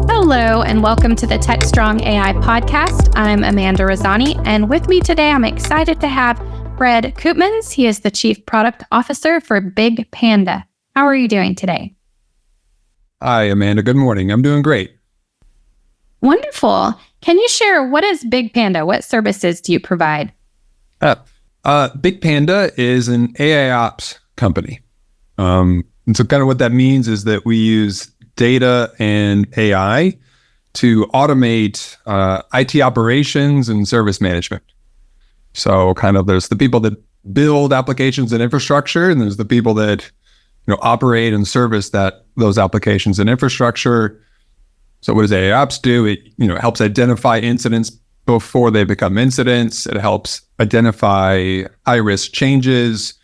Hello, and welcome to the Techstrong AI podcast. I'm Amanda Razani, and with me today, I'm excited to have Fred Koopmans. He is the Chief Product Officer for Big Panda. How are you doing today? Hi, Amanda. Good morning. I'm doing great. Wonderful. Can you share, what is Big Panda? What services do you provide? Big Panda is an AIOps company. And so kind of what that means is that we use data and AI to automate IT operations and service management. So kind of there's the people that build applications and infrastructure, and there's the people that operate and service those applications and infrastructure. So what does AIOps do? It helps identify incidents before they become incidents. It helps identify high-risk changes,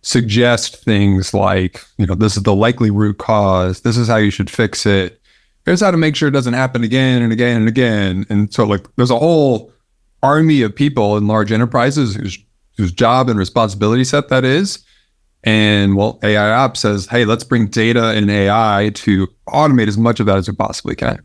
suggest things like, this is the likely root cause. This is how you should fix it. Here's how to make sure it doesn't happen again and again and again. And so there's a whole army of people in large enterprises whose job and responsibility set that is. And AIOps says, hey, let's bring data and AI to automate as much of that as we possibly can.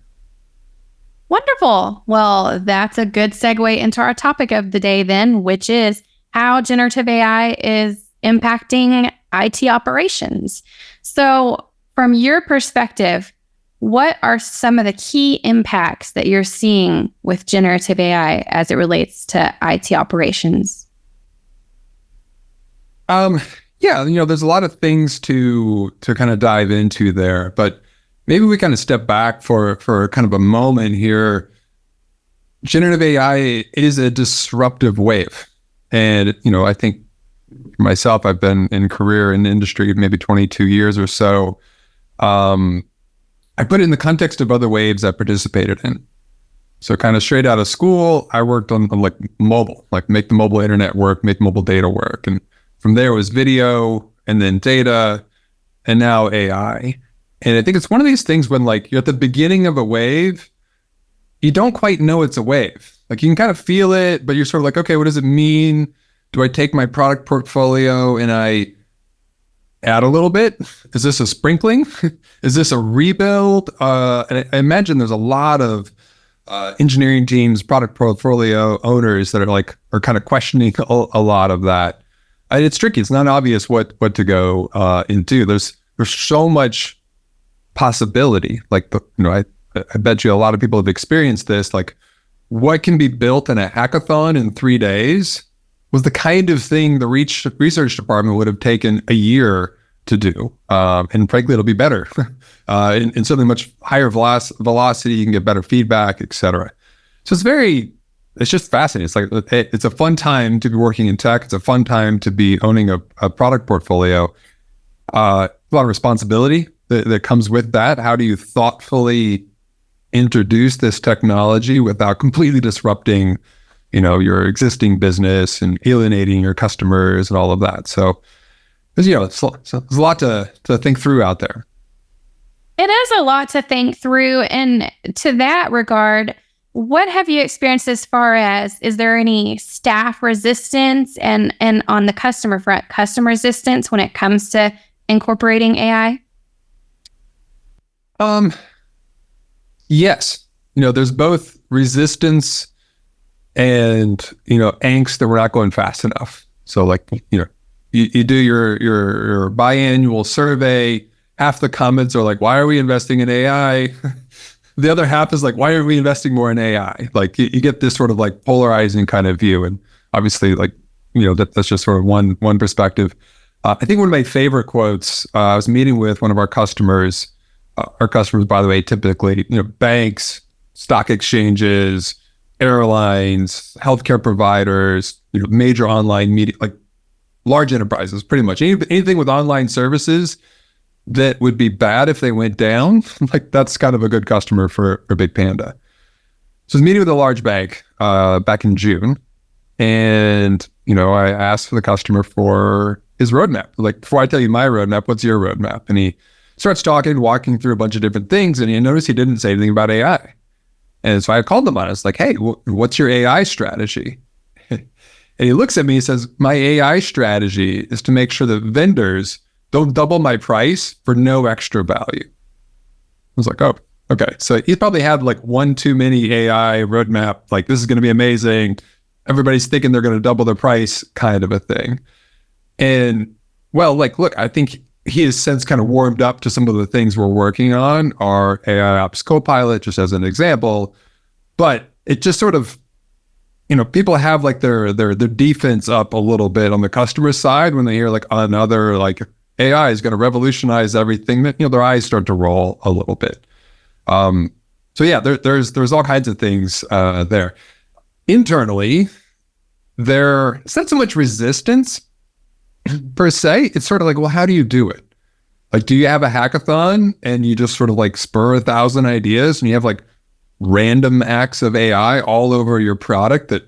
Wonderful. Well, that's a good segue into our topic of the day then, which is how generative AI is impacting IT operations. So from your perspective, what are some of the key impacts that you're seeing with generative AI as it relates to IT operations? There's a lot of things to kind of dive into there, but maybe we kind of step back for kind of a moment here. Generative AI is a disruptive wave. And, I think myself, I've been in career in the industry maybe 22 years or so. I put it in the context of other waves I participated in. So kind of straight out of school, I worked on mobile, make the mobile internet work, make mobile data work. And from there was video and then data and now AI. And I think it's one of these things when you're at the beginning of a wave, you don't quite know it's a wave. You can kind of feel it, but you're sort of okay, what does it mean? Do I take my product portfolio and I add a little bit? Is this a sprinkling? Is this a rebuild? And I imagine there's a lot of engineering teams, product portfolio owners that are kind of questioning a lot of that. And it's tricky. It's not obvious what to go into. There's so much possibility. I bet you a lot of people have experienced this. What can be built in a hackathon in 3 days was the kind of thing the research department would have taken a year to do. And frankly, it'll be better. In certainly much higher velocity, you can get better feedback, et cetera. So it's just fascinating. It's a fun time to be working in tech. It's a fun time to be owning a product portfolio. A lot of responsibility that comes with that. How do you thoughtfully introduce this technology without completely disrupting your existing business and alienating your customers and all of that. So there's a lot to think through out there. It is a lot to think through. And to that regard, what have you experienced as far as, is there any staff resistance and on the customer front, customer resistance when it comes to incorporating AI? Yes. There's both resistance and angst that we're not going fast enough. So you do your biannual survey. Half the comments are why are we investing in AI? The other half is why are we investing more in AI? You get this sort of polarizing kind of view. And obviously that's just sort of one perspective. I think one of my favorite quotes, I was meeting with one of our customers, by the way, typically banks, stock exchanges, airlines, healthcare providers, major online media, large enterprises, pretty much anything with online services that would be bad if they went down. That's kind of a good customer for Big Panda. So I was meeting with a large bank back in June, and I asked for the customer for his roadmap. Before I tell you my roadmap, what's your roadmap? And he starts walking through a bunch of different things, and you notice he didn't say anything about AI. And so I called him on it. I was like, hey, what's your AI strategy? And he looks at me and says, my AI strategy is to make sure that vendors they'll double my price for no extra value. I was like, oh, okay. So he probably had like one too many AI roadmap, like this is going to be amazing. Everybody's thinking they're going to double their price kind of a thing. And well, like, look, I think he has since kind of warmed up to some of the things we're working on, our ITOps Copilot, just as an example. But it just sort of, people have like their defense up a little bit on the customer side when they hear like another like AI is going to revolutionize everything. That their eyes start to roll a little bit. So yeah, there's all kinds of things there. Internally, it's not so much resistance per se. It's sort of like, well, how do you do it? Like, do you have a hackathon and you just sort of like spur 1,000 ideas and you have like random acts of AI all over your product that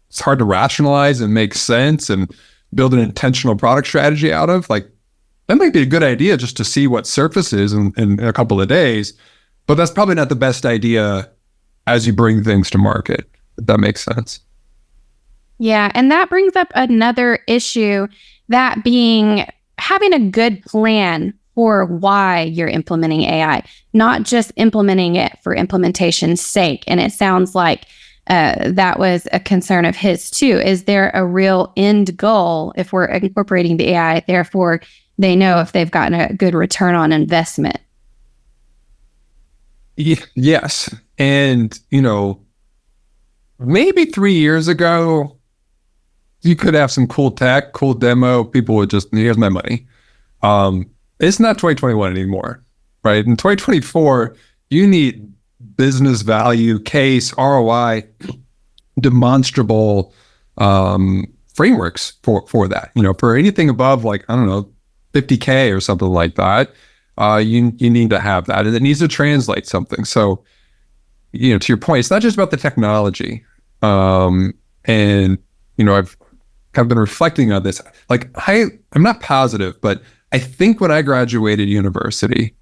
it's hard to rationalize and make sense and build an intentional product strategy out of? Like, that might be a good idea just to see what surfaces in a couple of days, but that's probably not the best idea as you bring things to market, if that makes sense. Yeah, and that brings up another issue, that being having a good plan for why you're implementing AI, not just implementing it for implementation's sake. And it sounds like that was a concern of his too. Is there a real end goal if we're incorporating the AI, therefore they know if they've gotten a good return on investment? Yes. And, maybe 3 years ago, you could have some cool tech, cool demo. People would just, here's my money. It's not 2021 anymore, right? In 2024, you need business value, case, ROI, demonstrable frameworks for that. For anything above like, I don't know, 50K or something like that, you need to have that, and it needs to translate something. So, to your point, it's not just about the technology. And I've kind of been reflecting on this. Like, I'm not positive, but I think when I graduated university,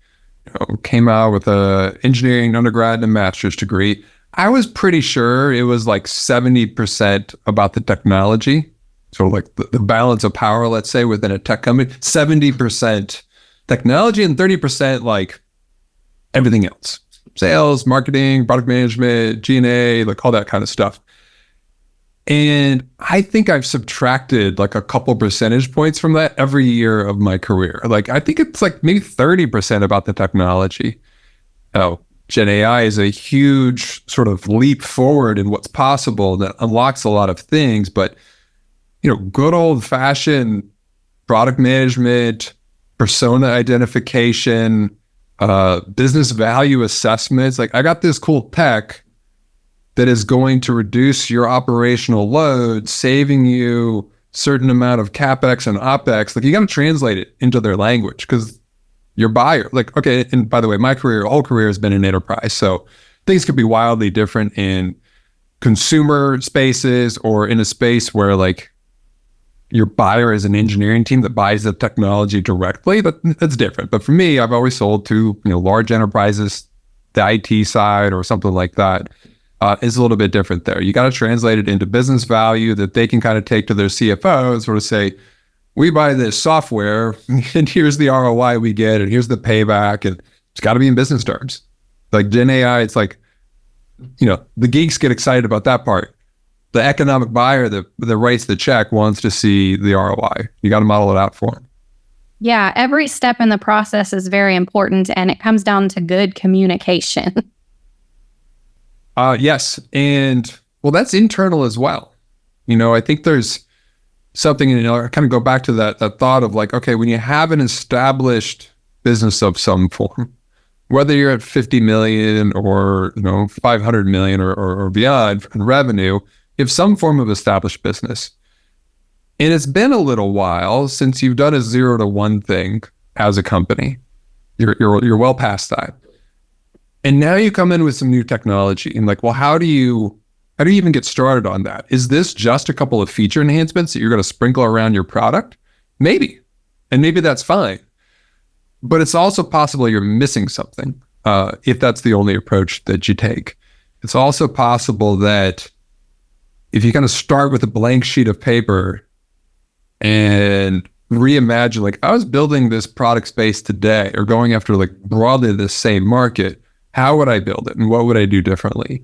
came out with a engineering undergrad and a master's degree, I was pretty sure it was like 70% about the technology, sort of like the balance of power, let's say, within a tech company, 70% technology and 30% like everything else, sales, marketing, product management, G&A, like all that kind of stuff. And I think I've subtracted like a couple percentage points from that every year of my career. Like, I think it's like maybe 30% about the technology. Oh, Gen AI is a huge sort of leap forward in what's possible that unlocks a lot of things. But, good old fashioned product management, persona identification, business value assessments. Like, I got this cool tech that is going to reduce your operational load, saving you a certain amount of CapEx and OpEx. Like, you got to translate it into their language because your buyer, like, okay, and by the way, my whole career has been in enterprise. So things could be wildly different in consumer spaces or in a space where like your buyer is an engineering team that buys the technology directly. That's different. But for me, I've always sold to, large enterprises, the IT side or something like that. Is a little bit different there. You got to translate it into business value that they can kind of take to their CFO and sort of say, we buy this software and here's the ROI we get and here's the payback, and it's got to be in business terms. Like Gen AI, it's like, the geeks get excited about that part. The economic buyer that writes the check wants to see the ROI. You got to model it out for them. Yeah, every step in the process is very important, and it comes down to good communication. Yes. And well, that's internal as well. I think there's something, I kind of go back to that thought of like, okay, when you have an established business of some form, whether you're at 50 million or, 500 million or beyond in revenue, you have some form of established business. And it's been a little while since you've done a 0 to 1 thing as a company. You're well past that. And now you come in with some new technology and like, well, how do you even get started on that? Is this just a couple of feature enhancements that you're going to sprinkle around your product? Maybe. And maybe that's fine. But it's also possible you're missing something if that's the only approach that you take. It's also possible that if you kind of start with a blank sheet of paper and reimagine, like I was building this product space today or going after like broadly the same market, how would I build it and what would I do differently?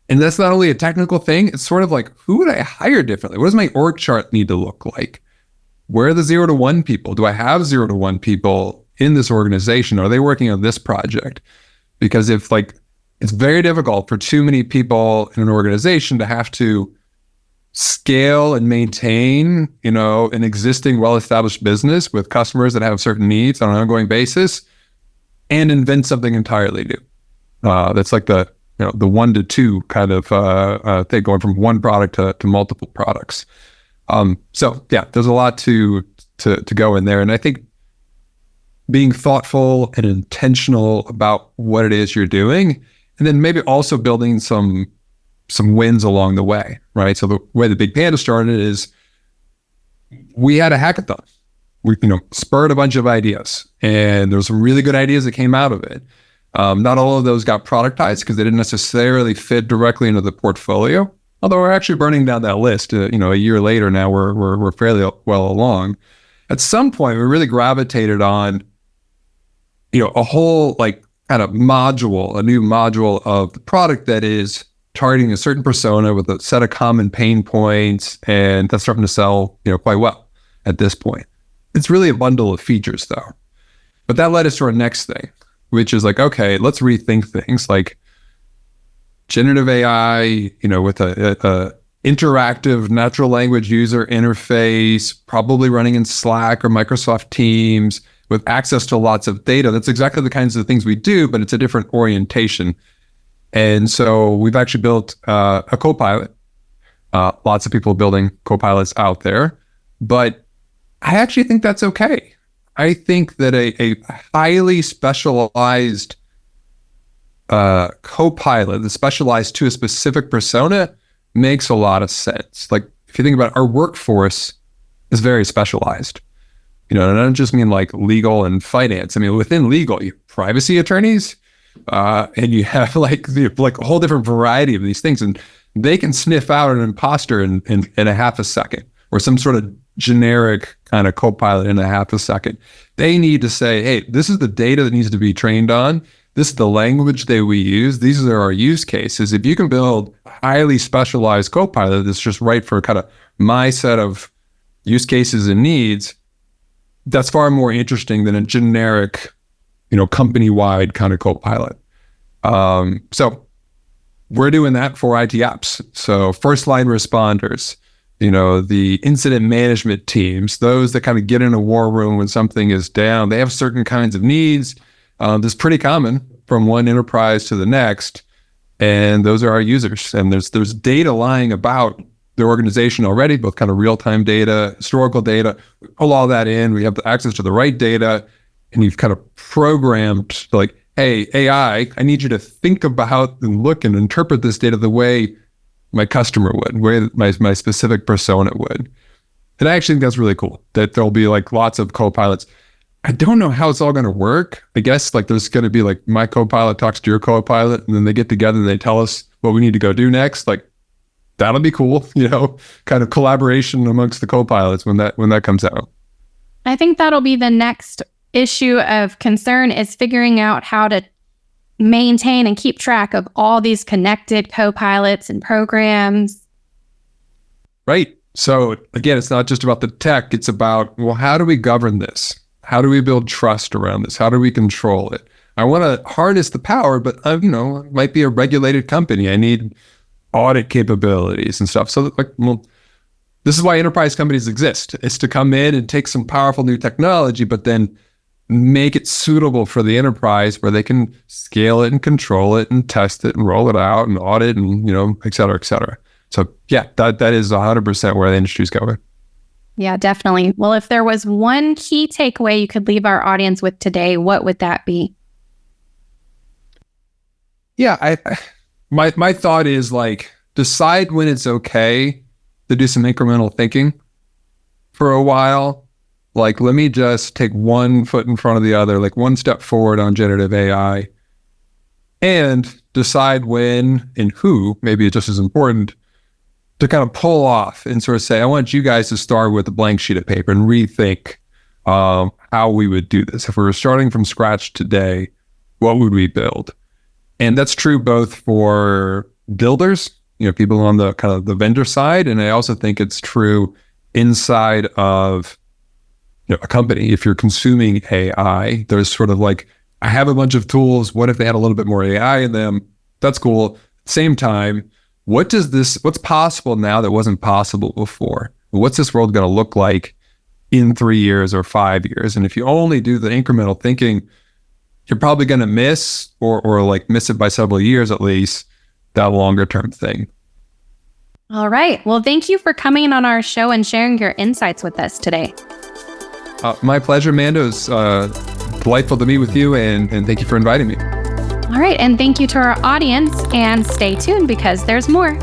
And that's not only a technical thing, it's sort of like, who would I hire differently? What does my org chart need to look like? Where are the 0 to 1 people? Do I have 0 to 1 people in this organization? Are they working on this project? Because if like, it's very difficult for too many people in an organization to have to scale and maintain, an existing well-established business with customers that have certain needs on an ongoing basis and invent something entirely new. That's like the 1 to 2 kind of thing, going from one product to multiple products. So yeah, there's a lot to go in there. And I think being thoughtful and intentional about what it is you're doing, and then maybe also building some wins along the way, right? So the way the Big Panda started is we had a hackathon. We, spurred a bunch of ideas, and there's some really good ideas that came out of it. Not all of those got productized because they didn't necessarily fit directly into the portfolio. Although we're actually burning down that list, a year later now, we're fairly well along. At some point, we really gravitated on, a whole like kind of module, a new module of the product that is targeting a certain persona with a set of common pain points, and that's starting to sell, quite well at this point. It's really a bundle of features though. But that led us to our next thing, which is like, okay, let's rethink things like generative AI, with a interactive natural language user interface, probably running in Slack or Microsoft Teams with access to lots of data. That's exactly the kinds of things we do, but it's a different orientation. And so we've actually built a Copilot. Lots of people building Copilots out there, but I actually think that's okay. I think that a highly specialized Copilot that's specialized to a specific persona makes a lot of sense. Like if you think about it, our workforce is very specialized. And I don't just mean like legal and finance. I mean, within legal, you have privacy attorneys, and you have like a whole different variety of these things, and they can sniff out an imposter in a half a second, or some sort of generic kind of Copilot in a half a second. They need to say, hey, this is the data that needs to be trained on. This is the language that we use. These are our use cases. If you can build a highly specialized Copilot that's just right for kind of my set of use cases and needs, that's far more interesting than a generic, company-wide kind of Copilot. So we're doing that for ITOps. So first line responders, the incident management teams, those that kind of get in a war room when something is down, they have certain kinds of needs. That's pretty common from one enterprise to the next. And those are our users. And there's data lying about their organization already, both kind of real-time data, historical data. We pull all that in. We have the access to the right data, and you've kind of programmed like, hey, AI, I need you to think about and look and interpret this data the way my customer would, the way my specific persona would. And I actually think that's really cool, that there'll be like lots of Copilots. I don't know how it's all going to work. I guess like there's going to be like my Copilot talks to your Copilot, and then they get together and they tell us what we need to go do next. Like, that'll be cool, kind of collaboration amongst the Copilots when that comes out. I think that'll be the next issue of concern, is figuring out how to maintain and keep track of all these connected Copilots and programs. Right. So again, it's not just about the tech. It's about, well, how do we govern this? How do we build trust around this? How do we control it? I want to harness the power, but it might be a regulated company. I need audit capabilities and stuff. So this is why enterprise companies exist. It's to come in and take some powerful new technology, but then make it suitable for the enterprise where they can scale it and control it and test it and roll it out and audit and, et cetera, et cetera. So yeah, that is 100% where the industry is going. Yeah, definitely. Well, if there was one key takeaway you could leave our audience with today, what would that be? Yeah, my thought is like, decide when it's okay to do some incremental thinking for a while. Like, let me just take one foot in front of the other, like one step forward on generative AI, and decide when and who, maybe it's just as important, to kind of pull off and sort of say, I want you guys to start with a blank sheet of paper and rethink how we would do this. If we were starting from scratch today, what would we build? And that's true both for builders, people on the kind of the vendor side. And I also think it's true inside of a company. If you're consuming AI, there's sort of like, I have a bunch of tools. What if they had a little bit more AI in them? That's cool. Same time, what's possible now that wasn't possible before? What's this world going to look like in 3 years or 5 years? And if you only do the incremental thinking, you're probably going to miss or like miss it by several years at least, that longer term thing. All right. Well, thank you for coming on our show and sharing your insights with us today. My pleasure, Amanda. It was delightful to meet with you, and thank you for inviting me. All right. And thank you to our audience, and stay tuned because there's more.